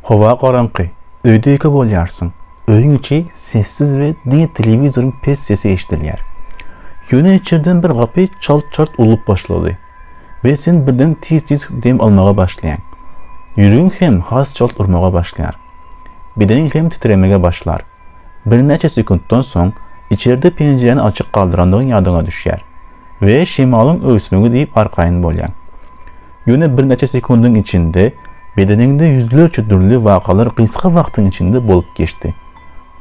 Hava qarаңqı, öyde yıka bolyarsın. Öyün içi sessiz ve diye televizorun pes sesi eşitdiler. Yöne içerden bir kapı çalt olup başladı. Ve sen birden tiz dem almağa başlayan. Yürüyün hem has çalt urmağa başlayar. Bedenin hem titremeye başlar. Bir neçe sekunddan soň içeride pencereni açık kaldırandığın yadına düşer. Ve şimalın öğüsmüğü deyip arkayın bolyan. Yöne bir neçe sekundun içinde bedeninde yüzlerce türlü vakalar kısa vaktin içinde bolup geçti.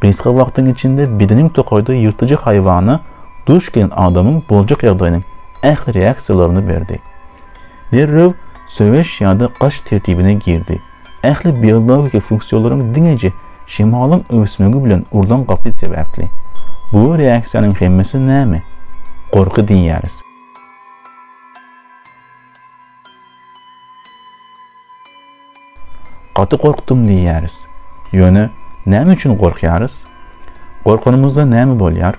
Kısa vaktin içinde bedenin tokoyduğu yırtıcı hayvanı duş gelen adamın bolcak yağdayının ehli reaksiyalarını verdi. Derrev söveş ya da kaş tertibine girdi. Ehli biyologik fonksiyonların dinece şimalın öğüsmüğü bilen urdan kapı sebepli. Bu reaksiyanın hemmesi näme? Korku diýäris. Katı korktum diýäris. Ýöne näme üçin korkýarys? Korkunumuzda näme bolýar?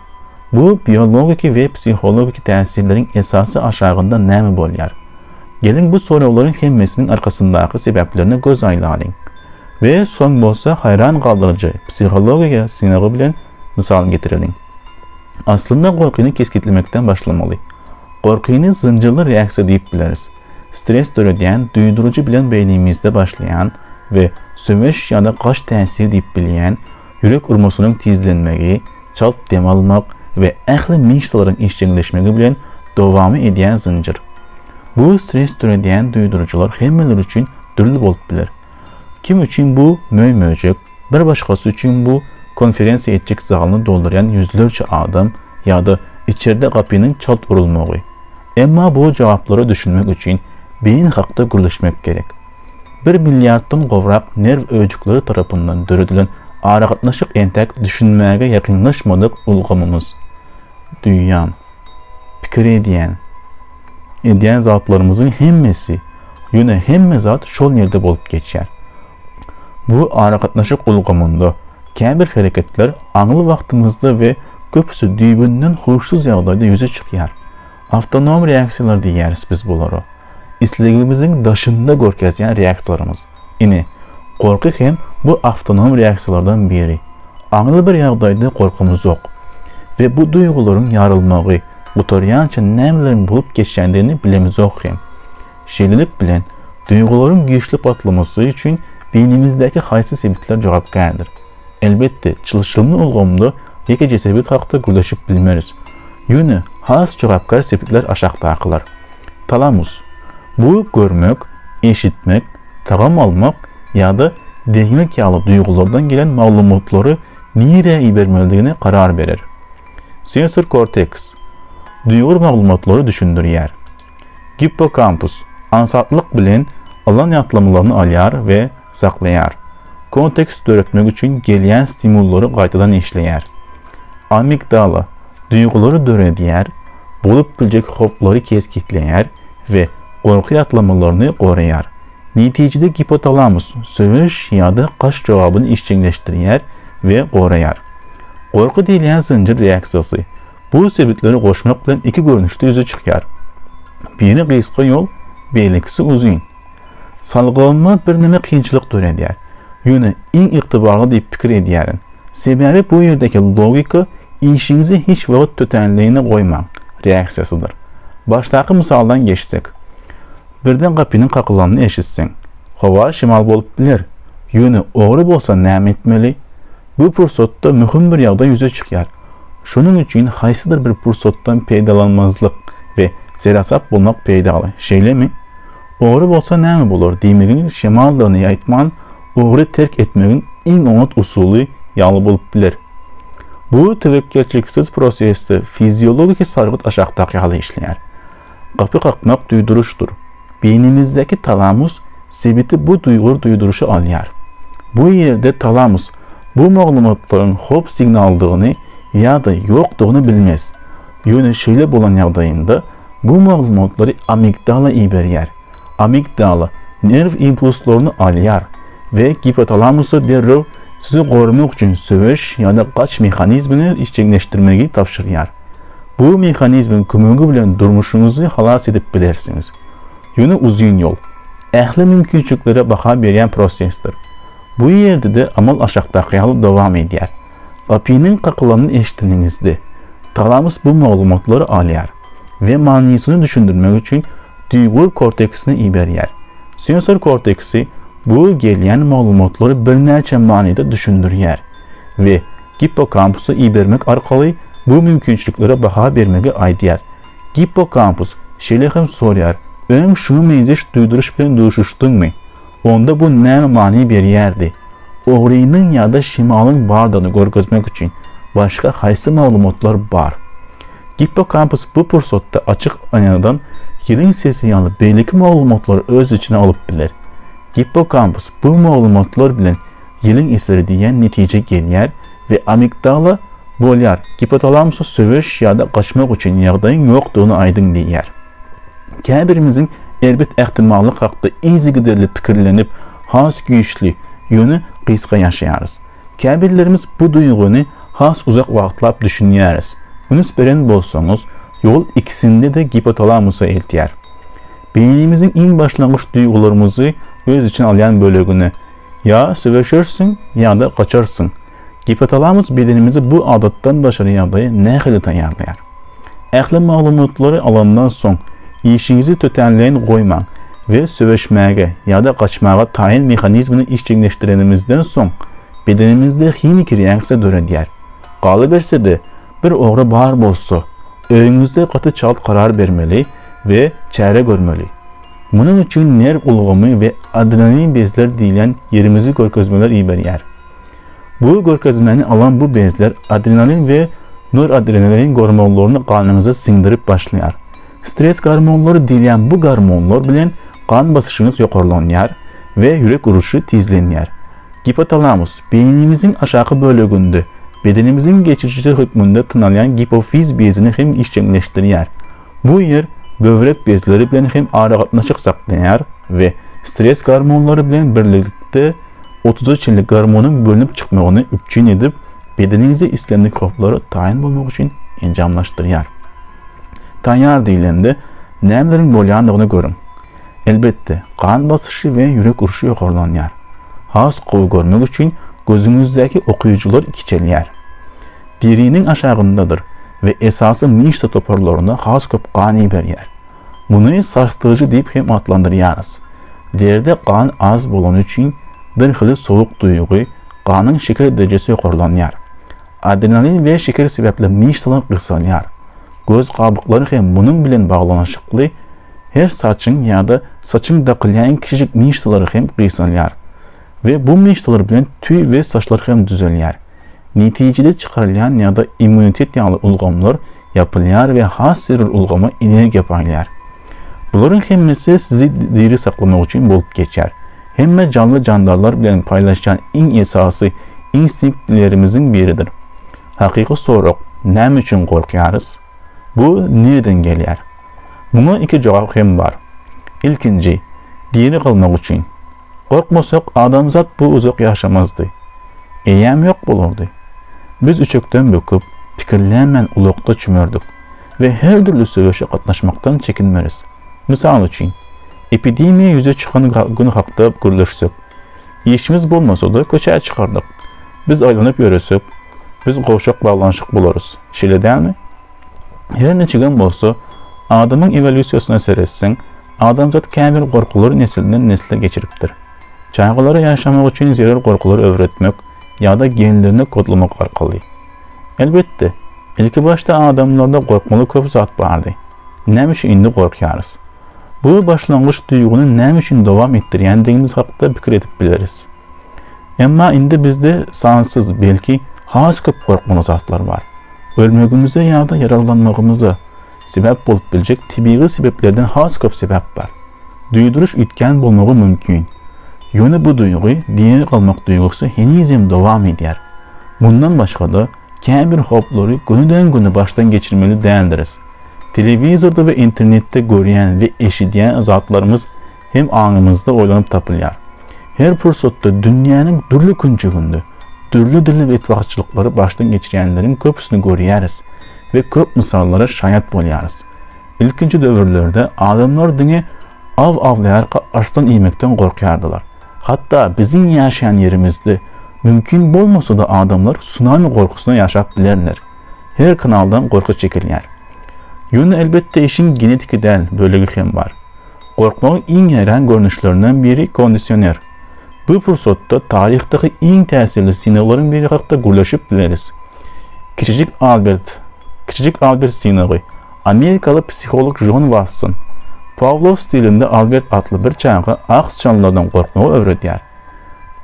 Bu biyologik we psikologik täsirlerin esasy aşağında näme bolýar? Gelin bu soruların hemmesinin arkasındaky sebeplerine göz aýlaryň. Ve soň bolsa hayran galdyryjy psihologiýa synagy bilen misal getirelim. Aslında korkuyu keskitlemekten başlamalı. Korkuyu zincirli reaksiya deyip biliriz. Stres törediyen, duydurucu bilen beynimizde başlayan ve söveş ya da kaş tesiri deyip bilen, yürek urmasının tizlenmegi, çalt dem almak ve ehli minçsaların işçileşmegi bilen dowamy edýän zincir. Bu stres törediyen duydurucular hemmeler için türlü bolup bilir. Kim için bu möýmöjek, bir başkası için bu konferensiya etjek zalyny dolduryan yüzlerce adam ya da içeride kapının çalt urulmagy. Emma bu cevapları düşünmek için beyin hakda gürleşmek gerek. 1 milyarddan gowrak nerv öýjükleri tarapyndan döredilen aragatnaşyk entek düşünmäge ýakynlaşmadyk ulgamymyz. Duýýan, pikir edýän zatlarymyzyň hemmesi, ýöne hemme zat şol ýerde bolup geçýär. Bu aragatnaşyk ulgamynda käbir hareketler aňly wagtymyzda ve köpüsü düýbünden hoşsuz ýagdaýda ýüze çykýar. Avtonom reaksiyalar diýäris biz bulary. İslegimizin daşynda görkezýän reaksiýalarymız. Ine korku hem bu avtonom reaksiyalardan biri. Aňly bir ýagdaýda korkumuz yok ve bu duýgularyň ýarylmagy, gutarýança nämelerin bolup geçýändigini bilemiz yok hem. Şeýlelik bilen duýgularyň güýçli patlamasy üçin beynimizdeki haýsy sebitler jogapkärdir. Elbette çılışımlı ulgamda ýeke sebit hakda gürleşip bilmeriz. Ýöne has jogapkar sebitler aşağıdakylar. Talamus. Bu görmek, eşitmek, tagam almak ya da degmek ýaly duýgulardan gelen maglumatlary nire ibermelidigine karar verir. Sensor korteks. Duýgur maglumatlary düşündirýär. Hippokampus. Ansatlyk bilen alan ýatlamalaryny alýar we saklaýar. Kontekst öğretmek için gelýän stimulları gaýtadan işleýär. Amigdala duýgulary döredýär, bolup biljek hoplary keskitleýär ve korku ýatlamalaryny goraýar. Netijede hipotalamus söwüş ýa-da kaş jogabyny işçileşdirýär we goraýar. Korku diýilen zincir reaksiýasy. Bu sebitleri goşmak bilen iki görnüşde ýüze çykýar. Biri gysga ýol, beýlekisi uzun. Salgılanma bir näme kynçylyk döredýär. Ýöne iň ýygtybarly diýip pikir edýärin. Sebebi bu ýerdeki logika işinizi hiç wagt tötenliğine goýmak reaksiýasydyr. Başdaky misaldan geçsek. Birden kapynyň kakylanyny eşitseň, hawa şimal bolup biler. Ýöne ogry bolsa näme etmeli? Bu pursatda mühim bir ýagdaý ýüze çykýar. Şonuň üçin haýsydyr bir pursatdan peýdalanmazlyk we serasap bolmak peýdaly. Şeýlemi? Ogry bolsa näme bolar diýmegin şemallygyny ýaýtman ogry terk etmegin iň oňat usuly ýaly bolup biler. Bu tevekkelçiliksiz prosesde fizyologik sargyt aşağıdaky ýaly işleýär. Kapy kakmak duýduruşdur. Beynimizdeki talamus sebiti bu duýduruşy alýar. Bu ýerde talamus bu maglumatlaryň hop signaldygyny ýa-da ýokdugyny bilmez. Ýöne şeýle bolan ýagdaýynda bu maglumatlary amigdala iberýär. Amigdala nerv impulslaryny alýar ve hipotalamusa derrew sizi gorumak üçin söwüş ýa-da kaç mexanizmini işçileşdirmegi tapşyrýar. Bu mexanizmin kömegi bilen durmuşuňuzy halas edip bilersiňiz. Ýöne uzun ýol, ähli mümkinçiliklere baha berýän prosesdir. Bu yerde de amal aşağıdaki halı devam eder. Kapının kakılanını eşittiğinizde talamus bu malumatları alır ve manasını düşündürmek için duygu korteksini iberer. Sensör korteksi bu gelen malumatları bir neçe manada düşündürür ve hippokampusu ibermek arkalı bu mümkünçülüklere baha vermeye aydır. Hippokampus şeyle hem sorar, ön şunu menziş duyduruş bilen duyuşuştun mu? Onda bu ne mani bir yerdi. Oğrinin ya da şimalın bardağını görgözmek için başka haysi malumatlar var. Hippokampus bu fırsatta açık aynadan yılın sesi yanı belki malumatları öz içine alıp bilir. Hippokampus bu malumatlar bilen yılın eseri diyen netice gelir ve amigdala bolyar hipotalamusu sövüş ya da kaçmak için yağdayın yoktuğunu aydın diyer. Kəbirimizin elbet ehtimalı haqda izi giderli fikirlenip has güçlü yönü qısqa yaşayarız. Kəbirlərimiz bu duygunu has uzaq vaxtlap düşünüyoruz. Unus beren bolsanız yol ikisinde de hipotalamusa eltiyar. Beynimizin en başlangıç duygularımızı öz için alayan bölüğünü ya sövüşürsün ya da kaçarsın. Hipotalamus bedenimizi bu adattan başarı yağdayı ne kadar tayarlayar. Ehli malumatları alandan son işinizi tötenleyin koyman ve sövüşmeye ya da kaçmaya tayin mekanizmini işçileştirenimizden son bedenimizde himik reaksiya döner. Qalıverse de bir oğru bar bolsa önünüzde katı çalt karar vermeli ve çare görmeli. Bunun için nerv ulğamı ve adrenalin bezler deyilen yerimizi görkezmeler iberer. Bu görkezmeni alan bu bezler adrenalin ve noradrenalin hormonlarını kanınıza sindirip başlayar. Stres hormonları deyilen bu hormonlar bilen kan basışınız yukarılanır ve yürek vuruşu tezlenir. Hipotalamus beynimizin aşağı bölümünde bedenimizin geçici hükmünde tınalayan hipofiz bezini hem işçileştirir. Bu yer böbrek bezleri bilen hem ağrıqatnaşık saklanır ve stres hormonları bilen birlikte 30 çinlik hormonun bölünüp çıkmağını üpçün edip bedeninize istenli kopları tayin bulmak için encamlaştırır. Tanyar deyilende nemlerin bolyandığını görün. Elbette kan basışı ve yürek vuruşu yukarılanır. Has koyu görmek için gözünüzdeki okuyucular kiçeliyar. Derinin aşağındadır ve esası mişsa toparlarına has köp kan iberer. Bunu sarsıtıcı deyip hem adlandırıyoruz. Derde kan az bolan için bir xili soğuk duygu, kanın şeker derecesi yukarılanır. Adrenalin ve şeker sebeple mişsalar kısalıyor. Göz kabukları hem bunun bilen bağlanışıklı, her saçın ya da saçın daqılayan kişicik mişsaları hem kısalıyor. Ve bu mişsalar bilen tüy ve saçlar hem düzeliyor. Neticede çıkarılan ya da immunitet yağlı ulgamlar yapılıyor ve has seril ulgama enerji yaparlar. Bunların hemmesi sizi diri saklamak için bulup geçer. Hemme canlı candarlar bilen paylaşan en esası instinktlerimizin biridir. Hakiki soru, ne için korkuyoruz? Bu nereden geliyor? Buna iki cevap hem var. İlkinci, diri kalmak için. Korkmasak adamzat bu uzak yaşamazdı. Eyyam yok bulurdu. Biz üçökten böküp, fikirlenmen ulukta çümürdük ve her türlü sövüşe katlaşmaktan çekinmeriz. Misal için, epidemiya yüze çıkan günü haqda gürleşsek, işimiz bulmasa da köçeye çıkardık. Biz aylanıp yürüsek, biz qoşaq bağlanışıq buluruz. Şöyle değil mi? Her ne çıkan bolsa, adamın evolüsyasına seyretsen, adamzat kəmil korkuları nesilinden nesile geçiriptir. Çayğıları yaşamak için zerər korkuları öğretmek ya da genlerini kodlamak arkalı. Elbette, ilk başta adamlarda korkmalı köp zat vardı. Ne için indi korkuyoruz? Bu başlangıç duygunu ne için devam ettirdiğimiz hakkında fikir edip biliriz. Ama indi bizde sansız belki has köp korkmalı zatlar var. Ölmegimize ya da yaralanmamıza sebep bulup bilecek tabii sebeplerden has köp sebep var. Duyduruş itken bulmağı mümkün. Yönü bu duygu, diğer kalmak duygusu henizim devam eder. Bundan başka da kəbir hopları günüden günü baştan geçirmeli değildiriz. Televizorda ve internette görüyen ve eşitleyen zatlarımız hem anımızda oylanıp tapılıyor. Her fırsatta dünyanın türlü küncüğünde, türlü dili ve ittifakçılıkları baştan geçirenlerin köpüsünü görüyoruz ve köp misallara şayet buluyoruz. İlkinci dövrlerde adamlar dine av avlayarak arslan iymekten korkuyordular. Hatta bizim yaşayan yerimizde mümkün olmasa da adamlar tsunami korkusuna yaşap bilerler. Her kanaldan korku çekilyer. Yönü elbette işin genetiki değil, böyle hem var. Korkmağın en yaran görünüşlerinden biri kondisyoner. Bu fırsatta tarihteki en tesirli sinirlerin biri hakkında gurlaşıp biliriz. Küçücük Albert siniri, Amerikalı psikolog John Watson, Pavlov stilinde Albert adlı bir çağı ağızçanlardan korkmağı öğretiyor.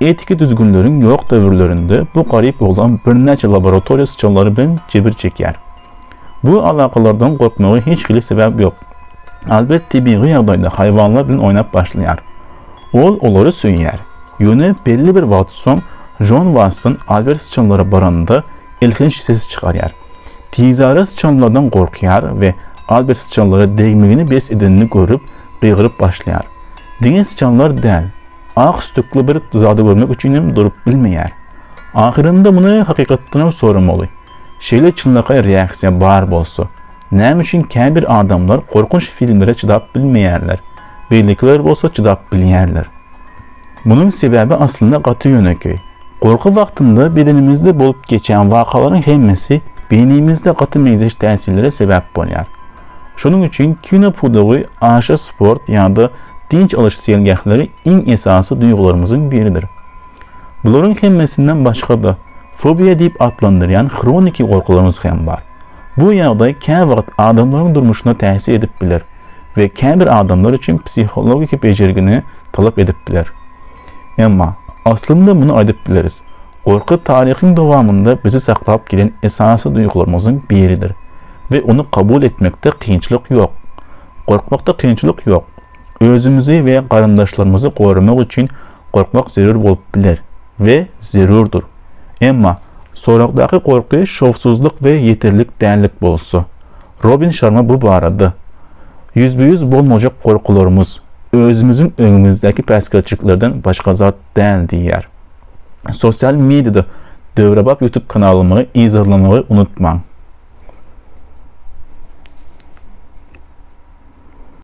Etiki düzgünlerin yok dövrlerinde bu garip olan bir neçe laboratuvar sıçanları bilen cebir çeker. Bu alakalardan korkmağı hiç bile sebep yok. Albert tabi yağdayda hayvanlar bilen oynap başlayar. Onları söyler. Yönü belli bir vaxt son John Watson Albert sıçanlara baranda ilginç ses çıkarır. Tizarı sıçanlardan korkuyar ve Albert sıçanlara değmegini bes edenini görüp kıygırıp başlayar. Dine sıçanlar değil, ağ sütüklü bir zadı görmek için durup bilmeyer. Ahirinde bunu hakikatine sormalı. Şeyle çınlakaya reaksiya bar bolsa. Nem için bir adamlar korkunç filmlere çıdap bilmeyerler. Birlikler bolsa çıdap biliyerler. Bunun sebebi aslında katı yöneki. Korku vaktinde bedenimizde bolup geçen vakaların hemmesi beynimizde katı meyzeş tesirlere sebep bolyar. Şunun için kino puduğu, aşa sport ya da dinç alış selgahları en esası duygularımızın biridir. Bunların hemmesinden başka da fobiya deyip adlandırılan kroniki korkularımız hem var. Bu yağda kâr vaxt adamların durmuşuna tesir edip bilir ve bir adamlar için psikologik becergini talep edip bilir. Ama aslında bunu aydıp biliriz. Korku tarihin devamında bizi saklap gelen esası duygularımızın biridir ve onu kabul etmekte kıyınçılık yok. Korkmakta kıyınçılık yok. Özümüzü ve karındaşlarımızı korumak için korkmak zarur olup bilir ve zarurdur. Ama sonraktaki korku şovsuzluk ve yeterlik değerlik bolsa. Robin Sharma bu barada %100 bolmayacak korkularımız özümüzün önümüzdeki pəskilçiklerden başka zat değil diyer. Sosyal medyada Dövrəbab YouTube kanalımı izlamağı unutmayın.